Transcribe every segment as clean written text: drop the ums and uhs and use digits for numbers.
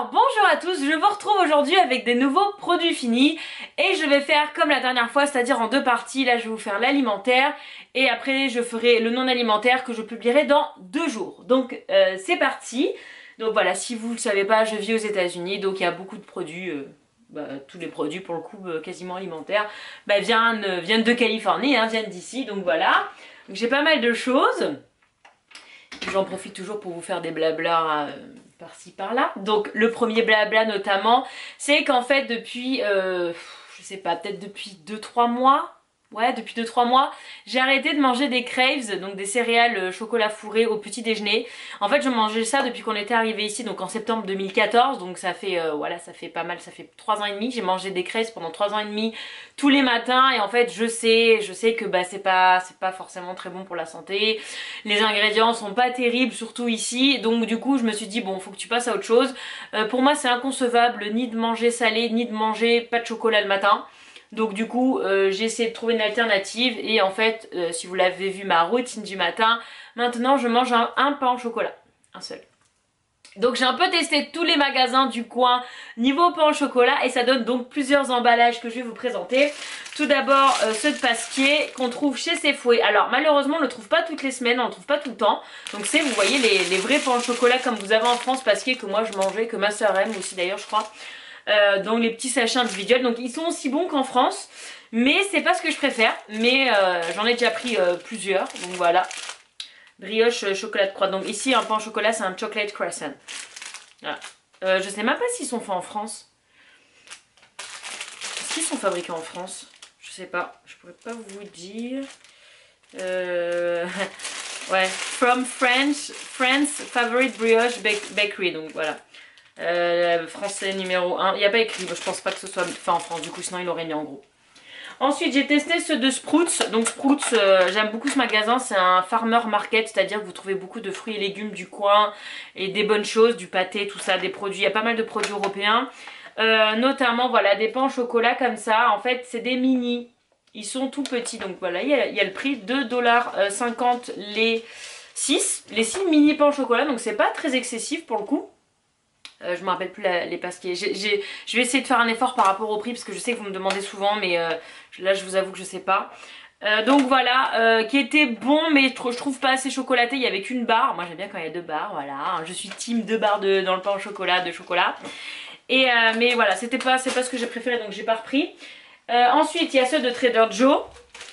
Alors bonjour à tous, je vous retrouve aujourd'hui avec des nouveaux produits finis et je vais faire comme la dernière fois, c'est-à-dire en deux parties. Là je vais vous faire l'alimentaire et après je ferai le non alimentaire que je publierai dans 2 jours. Donc c'est parti. Donc voilà, si vous ne le savez pas, je vis aux États-Unis, donc il y a beaucoup de produits, tous les produits pour le coup quasiment alimentaires, viennent de Californie, viennent d'ici, donc voilà. Donc j'ai pas mal de choses. J'en profite toujours pour vous faire des blablas par-ci par-là. Donc le premier blabla notamment, c'est qu'en fait depuis, je sais pas, peut-être depuis 2-3 mois, ouais depuis 2-3 mois, j'ai arrêté de manger des Craves, donc des céréales chocolat fourré au petit déjeuner. En fait je mangeais ça depuis qu'on était arrivé ici, donc en septembre 2014, donc ça fait, voilà, ça fait pas mal, ça fait 3 ans et demi. J'ai mangé des Craves pendant 3 ans et demi tous les matins et en fait je sais que c'est pas forcément très bon pour la santé. Les ingrédients sont pas terribles, surtout ici, donc du coup je me suis dit bon faut que tu passes à autre chose. Pour moi c'est inconcevable ni de manger salé ni de manger pas de chocolat le matin. Donc du coup j'ai essayé de trouver une alternative et en fait si vous l'avez vu ma routine du matin, maintenant je mange un pain au chocolat, un seul. Donc j'ai un peu testé tous les magasins du coin niveau pain au chocolat et ça donne donc plusieurs emballages que je vais vous présenter. Tout d'abord ceux de Pasquier qu'on trouve chez Safeway. Alors malheureusement on ne le trouve pas toutes les semaines, on ne le trouve pas tout le temps. Donc c'est, vous voyez, les vrais pains au chocolat comme vous avez en France, Pasquier, que moi je mangeais, que ma soeur aime aussi d'ailleurs je crois. Donc les petits sachets individuels, donc ils sont aussi bons qu'en France. Mais c'est pas ce que je préfère, mais j'en ai déjà pris plusieurs, donc voilà. Brioche chocolat de croix. Donc ici un pain au chocolat c'est un chocolate croissant. Voilà. Je sais même pas s'ils sont faits en France. Est-ce qu'ils sont fabriqués en France? Je sais pas. Je pourrais pas vous dire. Ouais. From France favorite brioche bakery. Donc voilà. Français numéro 1. Il n'y a pas écrit. Je pense pas que ce soit fait en France. Du coup sinon il aurait mis en gros. Ensuite j'ai testé ceux de Sprouts. Donc Sprouts, j'aime beaucoup ce magasin, c'est un farmer market, c'est-à-dire que vous trouvez beaucoup de fruits et légumes du coin et des bonnes choses, du pâté, tout ça, des produits, il y a pas mal de produits européens. Notamment voilà des pains au chocolat comme ça, en fait c'est des mini, ils sont tout petits, donc voilà il y a le prix, 2,50 $ les 6 mini pains au chocolat, donc c'est pas très excessif pour le coup. Je me rappelle plus les Pasquier. Je vais essayer de faire un effort par rapport au prix parce que je sais que vous me demandez souvent, mais là je vous avoue que je sais pas. Donc voilà, qui était bon mais je trouve pas assez chocolaté. Il y avait qu'une barre. Moi j'aime bien quand il y a 2 barres, voilà. Je suis team 2 barres dans le pain au chocolat, de chocolat. Et mais voilà, c'est pas ce que j'ai préféré, donc j'ai pas repris. Ensuite il y a ceux de Trader Joe.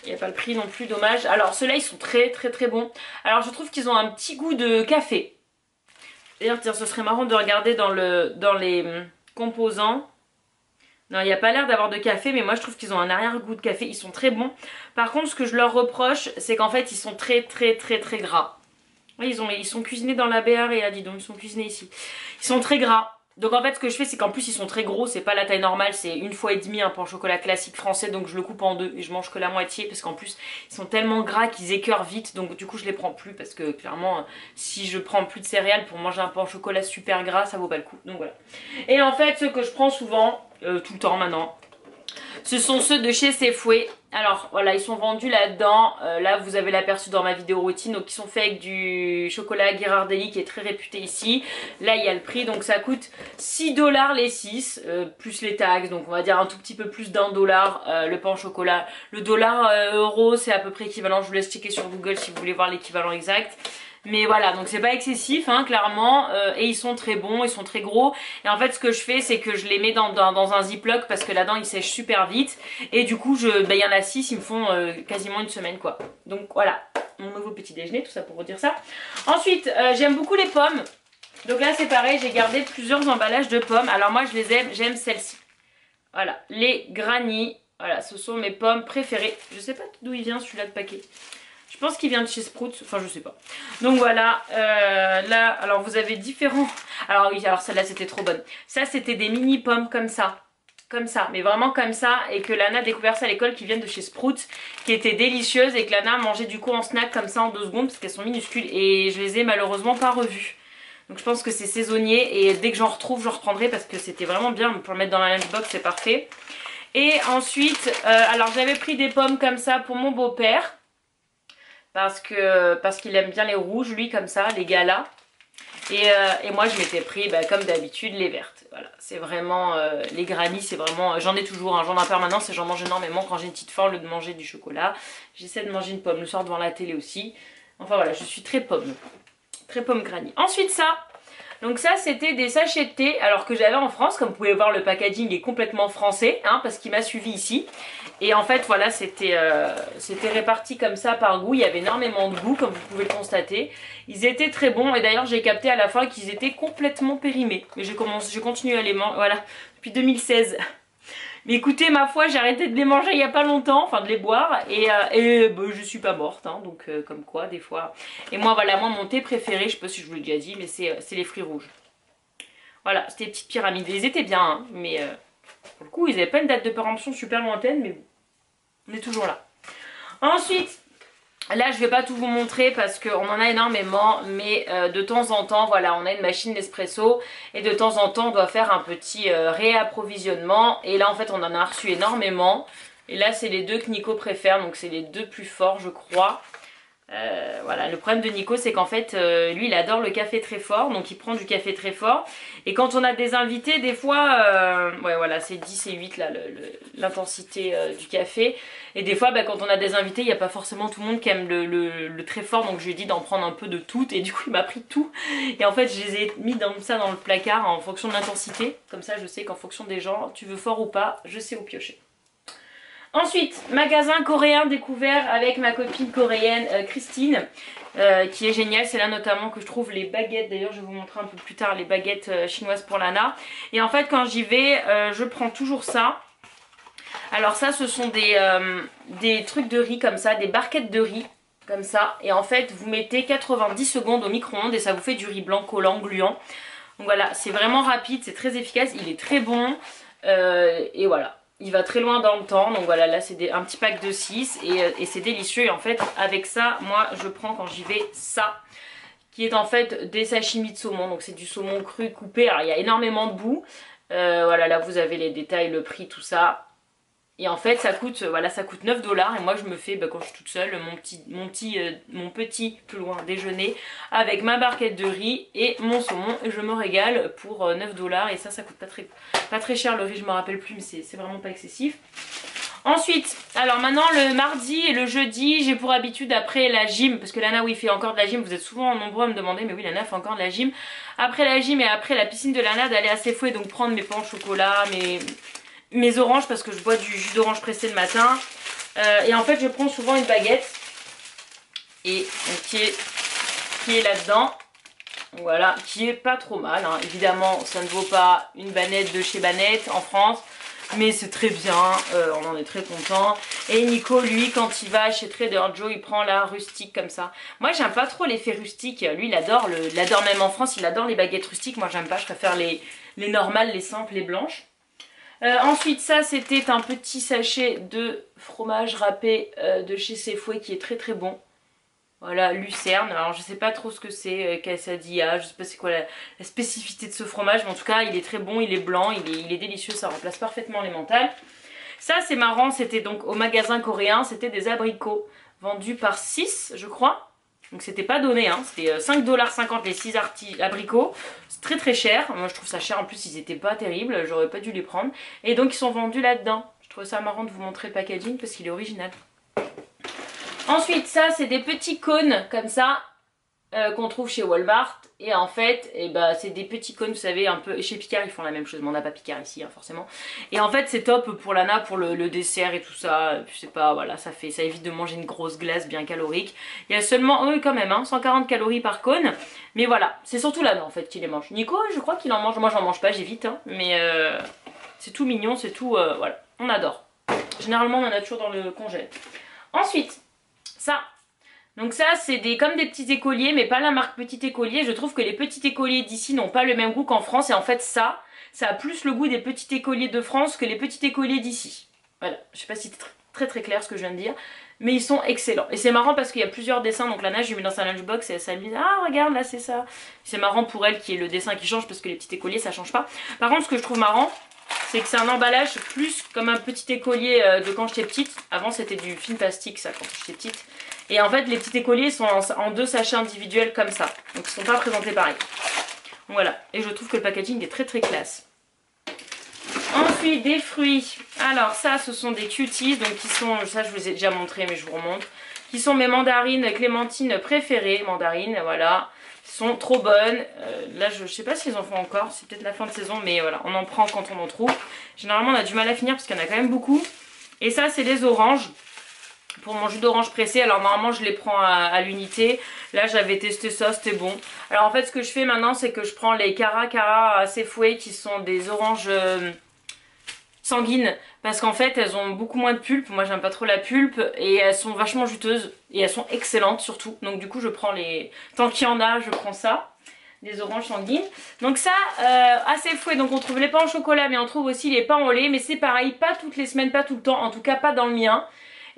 Il n'y a pas le prix non plus, dommage. Alors ceux-là ils sont très bons. Alors je trouve qu'ils ont un petit goût de café. D'ailleurs, tiens, ce serait marrant de regarder dans les composants. Non, il n'y a pas l'air d'avoir de café, mais moi je trouve qu'ils ont un arrière-goût de café. Ils sont très bons. Par contre, ce que je leur reproche, c'est qu'en fait, ils sont très gras. Oui, ils sont cuisinés dans la baie Area, dis donc, ils sont cuisinés ici. Ils sont très gras. Donc en fait ce que je fais c'est qu'en plus ils sont très gros, c'est pas la taille normale, c'est 1,5 fois un pain au chocolat classique français, donc je le coupe en 2 et je mange que la moitié parce qu'en plus ils sont tellement gras qu'ils écœurent vite, donc du coup je les prends plus parce que clairement si je prends plus de céréales pour manger un pain au chocolat super gras ça vaut pas le coup, donc voilà. Et en fait ceux que je prends souvent, tout le temps maintenant, ce sont ceux de chez Safeway. Alors voilà, ils sont vendus là-dedans. Là vous avez l'aperçu dans ma vidéo routine. Donc ils sont faits avec du chocolat Ghirardelli qui est très réputé ici. Là il y a le prix, donc ça coûte 6 $ les 6, plus les taxes. Donc on va dire un tout petit peu plus d'1 $, le pain au chocolat. Le dollar euro c'est à peu près équivalent. Je vous laisse checker sur Google si vous voulez voir l'équivalent exact. Mais voilà, donc c'est pas excessif clairement, et ils sont très bons, ils sont très gros. Et en fait ce que je fais c'est que je les mets dans un ziploc parce que là-dedans ils sèchent super vite. Et du coup il y en a 6, ils me font quasiment une semaine quoi. Donc voilà, mon nouveau petit déjeuner, tout ça pour vous dire ça. Ensuite j'aime beaucoup les pommes. Donc là c'est pareil, j'ai gardé plusieurs emballages de pommes. Alors moi je les aime, j'aime celles-ci. Voilà, les Granny. Voilà, ce sont mes pommes préférées. Je sais pas d'où il vient celui-là de paquet. Je pense qu'il vient de chez Sprouts, enfin je sais pas. Donc voilà, là, alors vous avez différents... Alors oui, alors celle-là c'était trop bonne. Ça c'était des mini pommes comme ça, mais vraiment comme ça. Et que Lana a découvert ça à l'école, qui viennent de chez Sprouts, qui étaient délicieuses. Et que Lana mangeait du coup en snack comme ça en 2 secondes, parce qu'elles sont minuscules. Et je les ai malheureusement pas revues. Donc je pense que c'est saisonnier. Et dès que j'en retrouve, je reprendrai, parce que c'était vraiment bien. Pour le mettre dans la lunchbox, c'est parfait. Et ensuite, alors j'avais pris des pommes comme ça pour mon beau-père. Parce qu'il aime bien les rouges lui comme ça, les galas. Et moi je m'étais pris comme d'habitude les vertes. Voilà, c'est vraiment les granny, c'est vraiment, j'en ai toujours, hein, j'en ai en permanence et j'en mange énormément quand j'ai une petite faim au lieu de manger du chocolat. J'essaie de manger une pomme le soir devant la télé aussi. Enfin voilà, je suis très pomme granny. Ensuite ça, donc ça c'était des sachets de thé alors que j'avais en France. Comme vous pouvez voir, le packaging est complètement français, hein, parce qu'il m'a suivi ici. Et en fait voilà, c'était réparti comme ça par goût. Il y avait énormément de goût comme vous pouvez le constater. Ils étaient très bons et d'ailleurs j'ai capté à la fin qu'ils étaient complètement périmés. Mais je continue à les manger, voilà, depuis 2016. Mais écoutez, ma foi, j'ai arrêté de les manger il y a pas longtemps, enfin de les boire, et je suis pas morte, hein, donc comme quoi, des fois. Et moi, voilà, mon thé préféré, je sais pas si je vous l'ai déjà dit, mais c'est les fruits rouges. Voilà, c'était des petites pyramides, ils étaient bien, hein, mais pour le coup, ils avaient pas une date de péremption super lointaine, mais bon, on est toujours là. Ensuite, là, je vais pas tout vous montrer parce qu'on en a énormément, mais de temps en temps, voilà, on a une machine d'espresso et de temps en temps, on doit faire un petit réapprovisionnement. Et là, en fait, on en a reçu énormément. Et là, c'est les deux que Nico préfère, donc c'est les deux plus forts, je crois. Voilà, le problème de Nico, c'est qu'en fait, lui, il adore le café très fort, donc il prend du café très fort. Et quand on a des invités, des fois, ouais, voilà, c'est 10 et 8 là, l'intensité du café. Et des fois, quand on a des invités, il n'y a pas forcément tout le monde qui aime le très fort, donc je lui ai dit d'en prendre un peu de tout. Et du coup, il m'a pris tout. Et en fait, je les ai mis dans le placard en fonction de l'intensité. Comme ça, je sais qu'en fonction des gens, tu veux fort ou pas, je sais où piocher. Ensuite, magasin coréen découvert avec ma copine coréenne Christine, qui est géniale. C'est là notamment que je trouve les baguettes. D'ailleurs, je vais vous montrer un peu plus tard les baguettes chinoises pour Lana. Et en fait, quand j'y vais, je prends toujours ça. Alors ça, ce sont des trucs de riz comme ça, des barquettes de riz comme ça. Et en fait, vous mettez 90 secondes au micro-ondes et ça vous fait du riz blanc collant, gluant. Donc voilà, c'est vraiment rapide, c'est très efficace, il est très bon. Et voilà. Il va très loin dans le temps, donc voilà, là c'est un petit pack de 6 et c'est délicieux. Et en fait, avec ça, moi je prends quand j'y vais ça, qui est en fait des sashimi de saumon. Donc c'est du saumon cru coupé, alors il y a énormément de boue. Voilà, là vous avez les détails, le prix, tout ça. Et en fait ça coûte, voilà, ça coûte 9 $ et moi je me fais, quand je suis toute seule, mon petit plus loin déjeuner avec ma barquette de riz et mon saumon et je me régale pour 9 $ et ça coûte pas très cher le riz, je me rappelle plus, mais c'est vraiment pas excessif. Ensuite, alors maintenant le mardi et le jeudi, j'ai pour habitude après la gym, parce que Lana oui fait encore de la gym, vous êtes souvent nombreux à me demander, mais oui Lana fait encore de la gym. Après la gym et après la piscine de Lana, d'aller à Sefouet, donc prendre mes pains au chocolat, mes oranges parce que je bois du jus d'orange pressé le matin. Et en fait je prends souvent une baguette et donc, qui est là-dedans. Voilà, qui est pas trop mal, hein. Évidemment ça ne vaut pas une banette de chez Banette en France, mais c'est très bien, on en est très content. Et Nico lui quand il va chez Trader Joe, il prend la rustique comme ça. Moi j'aime pas trop l'effet rustique, lui il adore même en France, il adore les baguettes rustiques. Moi j'aime pas, je préfère les normales, les simples, les blanches. Ensuite ça c'était un petit sachet de fromage râpé de chez Sefouet qui est très très bon. Voilà, lucerne, alors je sais pas trop ce que c'est, quesadilla, je sais pas c'est quoi la spécificité de ce fromage, mais en tout cas il est très bon, il est blanc, il est délicieux, ça remplace parfaitement les mentales. Ça c'est marrant, c'était donc au magasin coréen, c'était des abricots vendus par 6 je crois. Donc c'était pas donné, hein. C'était 5,50 $ les 6 abricots. C'est très très cher. Moi je trouve ça cher, en plus ils étaient pas terribles, j'aurais pas dû les prendre. Et donc ils sont vendus là-dedans. Je trouve ça marrant de vous montrer le packaging parce qu'il est original. Ensuite ça c'est des petits cônes comme ça qu'on trouve chez Walmart. Et en fait c'est des petits cônes, vous savez, un peu. Chez Picard ils font la même chose, mais on n'a pas Picard ici hein, forcément. Et en fait c'est top pour Lana, pour le dessert et tout ça. Je sais pas, voilà, ça évite de manger une grosse glace bien calorique. Il y a seulement, quand même, hein, 140 calories par cône. Mais voilà, c'est surtout Lana en fait qui les mange. Nico je crois qu'il en mange, moi j'en mange pas, j'évite, hein, mais c'est tout mignon, c'est tout, voilà, on adore. Généralement on en a toujours dans le congèle. Ensuite, ça. Donc ça c'est comme des petits écoliers, mais pas la marque Petit Écolier. Je trouve que les petits écoliers d'ici n'ont pas le même goût qu'en France. Et en fait ça a plus le goût des petits écoliers de France que les petits écoliers d'ici. Voilà, je sais pas si c'est très très clair ce que je viens de dire, mais ils sont excellents. Et c'est marrant parce qu'il y a plusieurs dessins, donc Lana je lui mets dans sa lunchbox et elle s'amuse. Ah regarde là c'est ça. C'est marrant pour elle qu'il y ait le dessin qui change parce que les petits écoliers ça change pas. Par contre ce que je trouve marrant, c'est que c'est un emballage plus comme un petit écolier de quand j'étais petite. Avant c'était du film plastique ça quand j'étais petite. Et en fait les petits écoliers sont en 2 sachets individuels comme ça. Donc ils sont pas présentés pareil. Donc, voilà, et je trouve que le packaging est très très classe. Ensuite des fruits. Alors ça ce sont des cuties, donc qui sont, ça je vous ai déjà montré mais je vous remontre. Qui sont mes mandarines clémentines préférées. Mandarines, voilà. Sont trop bonnes. Là je sais pas s'ils en font encore, c'est peut-être la fin de saison, mais voilà, on en prend quand on en trouve. Généralement on a du mal à finir parce qu'il y en a quand même beaucoup. Et ça c'est les oranges. Pour mon jus d'orange pressé, alors normalement je les prends à l'unité. Là j'avais testé ça, c'était bon. Alors en fait ce que je fais maintenant c'est que je prends les Cara Safeway qui sont des oranges sanguines. Parce qu'en fait elles ont beaucoup moins de pulpe, moi j'aime pas trop la pulpe. Et elles sont vachement juteuses et elles sont excellentes surtout. Donc du coup je prends les... Tant qu'il y en a je prends ça. Des oranges sanguines. Donc ça, à Safeway, donc on trouve les pains au chocolat mais on trouve aussi les pains au lait. Mais c'est pareil, pas toutes les semaines, pas tout le temps, en tout cas pas dans le mien.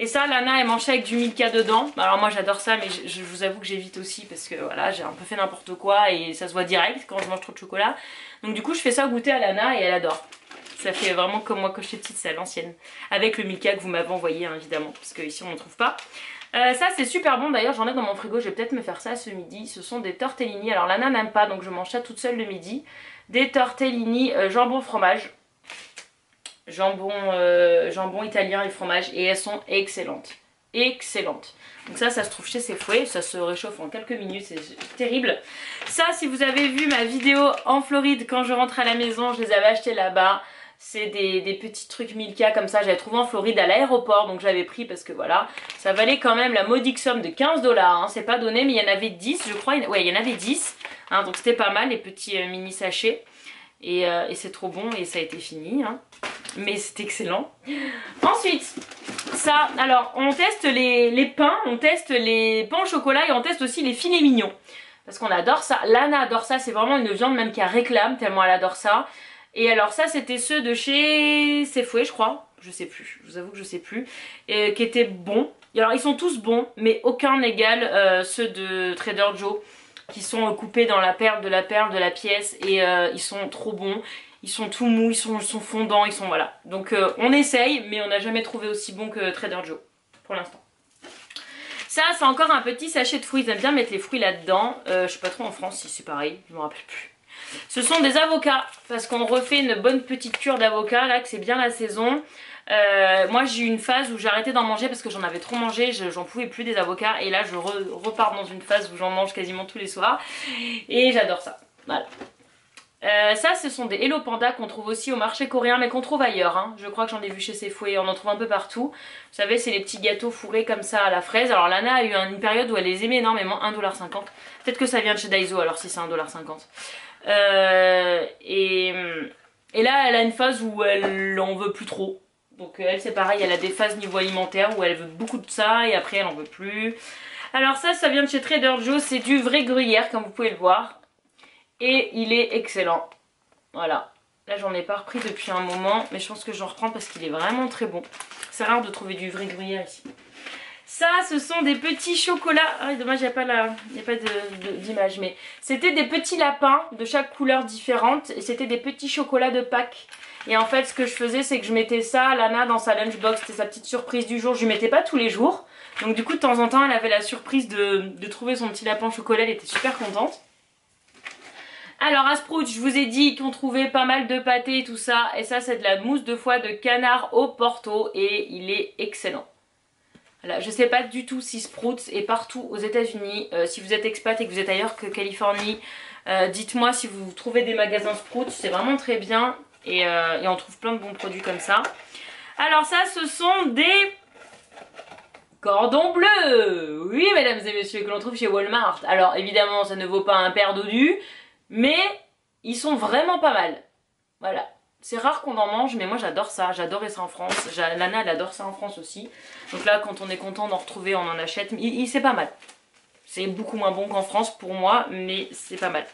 Et ça, Lana, elle mange ça avec du Milka dedans. Alors moi, j'adore ça, mais je vous avoue que j'évite aussi parce que voilà, j'ai un peu fait n'importe quoi et ça se voit direct quand je mange trop de chocolat. Donc du coup, je fais ça goûter à Lana et elle adore. Ça fait vraiment comme moi quand j'étais petite, c'est à l'ancienne. Avec le Milka que vous m'avez envoyé, hein, évidemment, parce qu'ici on n'en trouve pas. Ça, c'est super bon. D'ailleurs, j'en ai dans mon frigo. Je vais peut-être me faire ça ce midi. Ce sont des tortellini. Alors Lana n'aime pas, donc je mange ça toute seule le midi. Des tortellini jambon fromage. Jambon italien et fromage, et elles sont excellentes. Excellentes. Donc ça se trouve chez Safeway, ça se réchauffe en quelques minutes, c'est terrible. Ça, si vous avez vu ma vidéo en Floride quand je rentre à la maison, je les avais achetés là-bas. C'est des petits trucs Milka comme ça, j'avais trouvé en Floride à l'aéroport, donc j'avais pris parce que voilà, ça valait quand même la modique somme de 15 $, hein, c'est pas donné, mais il y en avait 10 je crois, ouais il y en avait 10, hein, donc c'était pas mal les petits mini sachets. Et c'est trop bon et ça a été fini, hein. Mais c'est excellent. Ensuite, ça, alors on teste les pains, on teste les pains au chocolat et on teste aussi les filets mignons. Parce qu'on adore ça. Lana adore ça, c'est vraiment une viande même qu'elle réclame tellement elle adore ça. Et alors ça c'était ceux de chez Safeway je crois, je sais plus, je vous avoue que je sais plus. Et qui étaient bons. Et alors ils sont tous bons, mais aucun n'égale ceux de Trader Joe. Qui sont coupés dans la perle de la pièce et ils sont trop bons. Ils sont tout mous, ils sont fondants, ils sont voilà. Donc on essaye, mais on n'a jamais trouvé aussi bon que Trader Joe, pour l'instant. Ça, c'est encore un petit sachet de fruits. Ils aiment bien mettre les fruits là-dedans. Je sais pas trop en France si c'est pareil, je me rappelle plus. Ce sont des avocats, parce qu'on refait une bonne petite cure d'avocats, là, que c'est bien la saison. Moi j'ai eu une phase où j'ai arrêté d'en manger parce que j'en avais trop mangé, j'en pouvais plus des avocats. Et là je repars dans une phase où j'en mange quasiment tous les soirs. Et j'adore ça, voilà. Ça ce sont des Hello Panda qu'on trouve aussi au marché coréen mais qu'on trouve ailleurs, hein. Je crois que j'en ai vu chez Safeway, on en trouve un peu partout. Vous savez c'est les petits gâteaux fourrés comme ça à la fraise. Alors Lana a eu une période où elle les aimait énormément, 1,50 $. Peut-être que ça vient de chez Daiso alors si c'est 1,50 $. Et là elle a une phase où elle en veut plus trop. Donc elle c'est pareil, elle a des phases niveau alimentaire où elle veut beaucoup de ça et après elle en veut plus. Alors ça vient de chez Trader Joe, c'est du vrai gruyère comme vous pouvez le voir. Et il est excellent. Voilà. Là j'en ai pas repris depuis un moment, mais je pense que j'en reprends parce qu'il est vraiment très bon. C'est rare de trouver du vrai gruyère ici. Ça ce sont des petits chocolats. Ah dommage il n'y a pas d'image, mais c'était des petits lapins de chaque couleur différente. Et c'était des petits chocolats de Pâques. Et en fait ce que je faisais c'est que je mettais ça, Lana dans sa lunchbox, c'était sa petite surprise du jour. Je lui mettais pas tous les jours. Donc du coup de temps en temps elle avait la surprise de trouver son petit lapin au chocolat, elle était super contente. Alors à Sprout, je vous ai dit qu'on trouvait pas mal de pâtés et tout ça. Et ça c'est de la mousse de foie de canard au Porto et il est excellent. Voilà, je sais pas du tout si Sprout est partout aux États-Unis. Si vous êtes expat et que vous êtes ailleurs que Californie, dites-moi si vous trouvez des magasins Sprout, c'est vraiment très bien. Et on trouve plein de bons produits comme ça. Alors ça ce sont des cordons bleus. Oui mesdames et messieurs, que l'on trouve chez Walmart. Alors évidemment ça ne vaut pas un paire d'odus. Mais ils sont vraiment pas mal. Voilà. C'est rare qu'on en mange, mais moi j'adore ça. J'adorais ça en France. Lana elle adore ça en France aussi. Donc là quand on est content d'en retrouver, on en achète. C'est pas mal. C'est beaucoup moins bon qu'en France pour moi, mais c'est pas mal.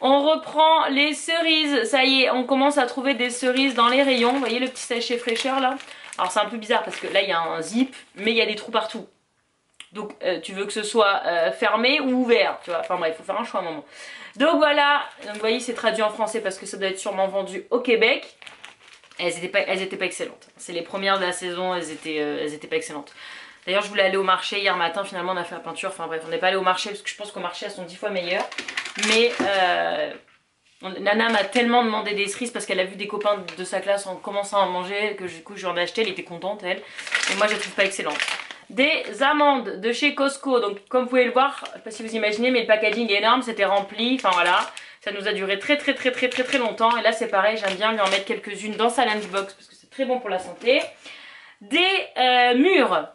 On reprend les cerises. Ça y est, on commence à trouver des cerises dans les rayons. Vous voyez le petit sachet fraîcheur là? Alors c'est un peu bizarre parce que là il y a un zip, mais il y a des trous partout. Donc tu veux que ce soit fermé ou ouvert, tu vois. Enfin bref, il faut faire un choix à un moment. Donc voilà, donc, vous voyez c'est traduit en français parce que ça doit être sûrement vendu au Québec. elles étaient pas excellentes. C'est les premières de la saison, elles étaient pas excellentes. D'ailleurs, je voulais aller au marché hier matin, finalement on a fait la peinture. Enfin bref, on n'est pas allé au marché parce que je pense qu'au marché elles sont 10 fois meilleures. Mais Nana m'a tellement demandé des cerises parce qu'elle a vu des copains de sa classe en commençant à manger que du coup je lui en ai acheté, elle était contente elle. Et moi je les trouve pas excellentes. Des amandes de chez Costco, donc comme vous pouvez le voir, je sais pas si vous imaginez mais le packaging est énorme, c'était rempli, enfin voilà. Ça nous a duré très longtemps et là c'est pareil, j'aime bien lui en mettre quelques-unes dans sa lunchbox parce que c'est très bon pour la santé. Des mûres.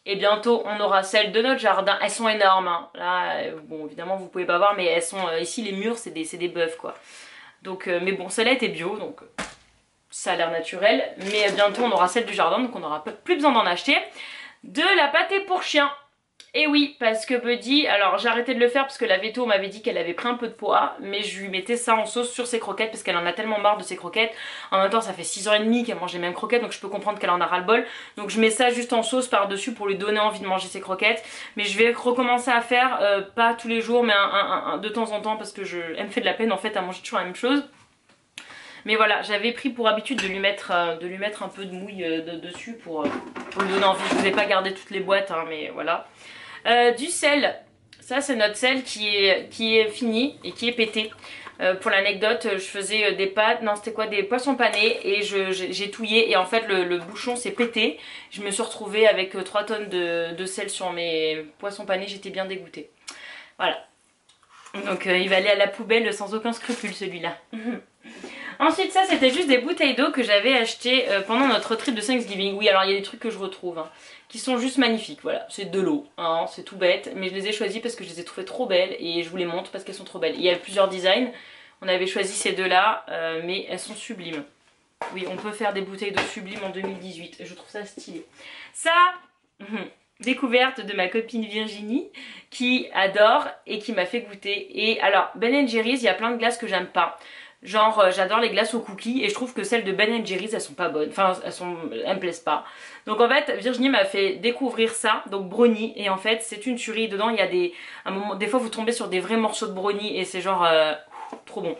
Et bientôt on aura celles de notre jardin, elles sont énormes hein. Là bon évidemment vous pouvez pas voir mais elles sont ici les mûres c'est des bœufs quoi. Donc mais bon celle-là était bio donc ça a l'air naturel. Mais bientôt on aura celle du jardin donc on n'aura plus besoin d'en acheter. De la pâtée pour chien. Et oui, parce que Buddy, alors j'ai arrêté de le faire parce que la véto m'avait dit qu'elle avait pris un peu de poids, mais je lui mettais ça en sauce sur ses croquettes parce qu'elle en a tellement marre de ses croquettes. En même temps ça fait 6h30 qu'elle mange les mêmes croquettes donc je peux comprendre qu'elle en a ras le bol. Donc je mets ça juste en sauce par dessus pour lui donner envie de manger ses croquettes. Mais je vais recommencer à faire, pas tous les jours mais de temps en temps parce que elle me fait de la peine en fait à manger toujours la même chose. Mais voilà, j'avais pris pour habitude de lui mettre un peu de mouille dessus pour lui donner envie. Je ne vous ai pas gardé toutes les boîtes, hein, mais voilà. Du sel, ça c'est notre sel qui est fini et qui est pété. Pour l'anecdote, je faisais des pâtes, non c'était quoi, des poissons panés et j'ai touillé et en fait le bouchon s'est pété. Je me suis retrouvée avec 3 tonnes de sel sur mes poissons panés, j'étais bien dégoûtée. Voilà. Donc il va aller à la poubelle sans aucun scrupule celui-là. Ensuite ça c'était juste des bouteilles d'eau que j'avais achetées pendant notre trip de Thanksgiving. Oui alors il y a des trucs que je retrouve hein, qui sont juste magnifiques, voilà, c'est de l'eau, hein, c'est tout bête. Mais je les ai choisies parce que je les ai trouvées trop belles et je vous les montre parce qu'elles sont trop belles. Il y a plusieurs designs, on avait choisi ces deux là mais elles sont sublimes. Oui on peut faire des bouteilles d'eau sublimes en 2018, je trouve ça stylé. Ça, découverte de ma copine Virginie qui adore et qui m'a fait goûter. Et alors Ben & Jerry's, il y a plein de glaces que j'aime pas. Genre j'adore les glaces aux cookies et je trouve que celles de Ben & Jerry's elles sont pas bonnes, enfin elles me plaisent pas. Donc en fait Virginie m'a fait découvrir ça, donc brownie, et en fait c'est une tuerie. Dedans il y a des fois vous tombez sur des vrais morceaux de brownie et c'est genre trop bon.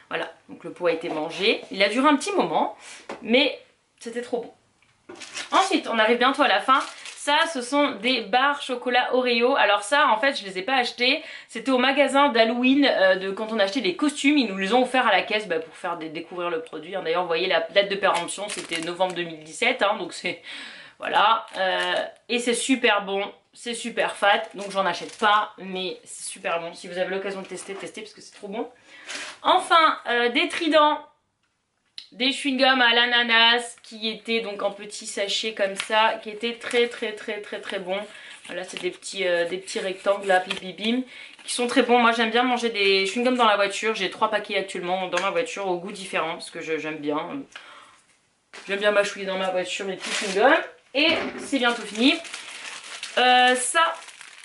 Voilà, donc le pot a été mangé, il a duré un petit moment mais c'était trop bon. Ensuite on arrive bientôt à la fin. Ça, ce sont des barres chocolat Oreo. Alors ça, en fait, je les ai pas achetés. C'était au magasin d'Halloween, quand on achetait des costumes. Ils nous les ont offerts à la caisse pour faire découvrir le produit. D'ailleurs, vous voyez la date de péremption, c'était novembre 2017. Hein, donc c'est... Voilà. Et c'est super bon. C'est super fat. Donc j'en achète pas. Mais c'est super bon. Si vous avez l'occasion de tester, testez parce que c'est trop bon. Enfin, des tridents. Des chewing-gums à l'ananas qui étaient donc en petits sachets comme ça, qui étaient très bons. Voilà, c'est des petits rectangles là, bim, qui sont très bons. Moi j'aime bien manger des chewing-gums dans la voiture. J'ai 3 paquets actuellement dans ma voiture au goût différent parce que j'aime bien. J'aime bien mâchouiller dans ma voiture mes petits chewing-gums. Et c'est bientôt fini.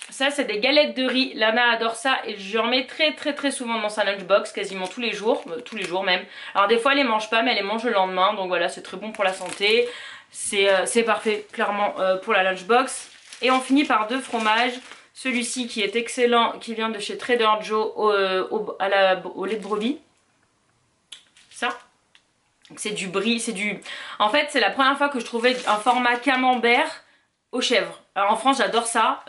Ça c'est des galettes de riz, Lana adore ça et je en mets très souvent dans sa lunchbox, quasiment tous les jours même. Alors des fois elle les mange pas mais elle les mange le lendemain, donc voilà c'est très bon pour la santé, c'est parfait clairement pour la lunchbox. Et on finit par 2 fromages, celui-ci qui est excellent, qui vient de chez Trader Joe au lait de brebis, ça. C'est du brie, en fait c'est la première fois que je trouvais un format camembert aux chèvres. Alors en France j'adore ça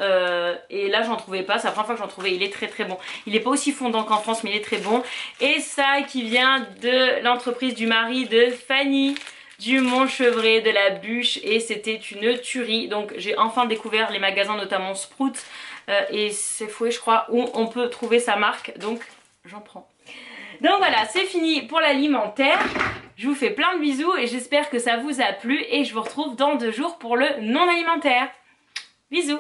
et là j'en trouvais pas, c'est la première fois que j'en trouvais, il est très bon. Il est pas aussi fondant qu'en France mais il est très bon. Et ça qui vient de l'entreprise du mari de Fanny, du Montchevray, de la bûche, et c'était une tuerie. Donc j'ai enfin découvert les magasins notamment Sprout et c'est Fouet je crois où on peut trouver sa marque, donc j'en prends. Donc voilà, c'est fini pour l'alimentaire. Je vous fais plein de bisous et j'espère que ça vous a plu et je vous retrouve dans 2 jours pour le non alimentaire. Bisous!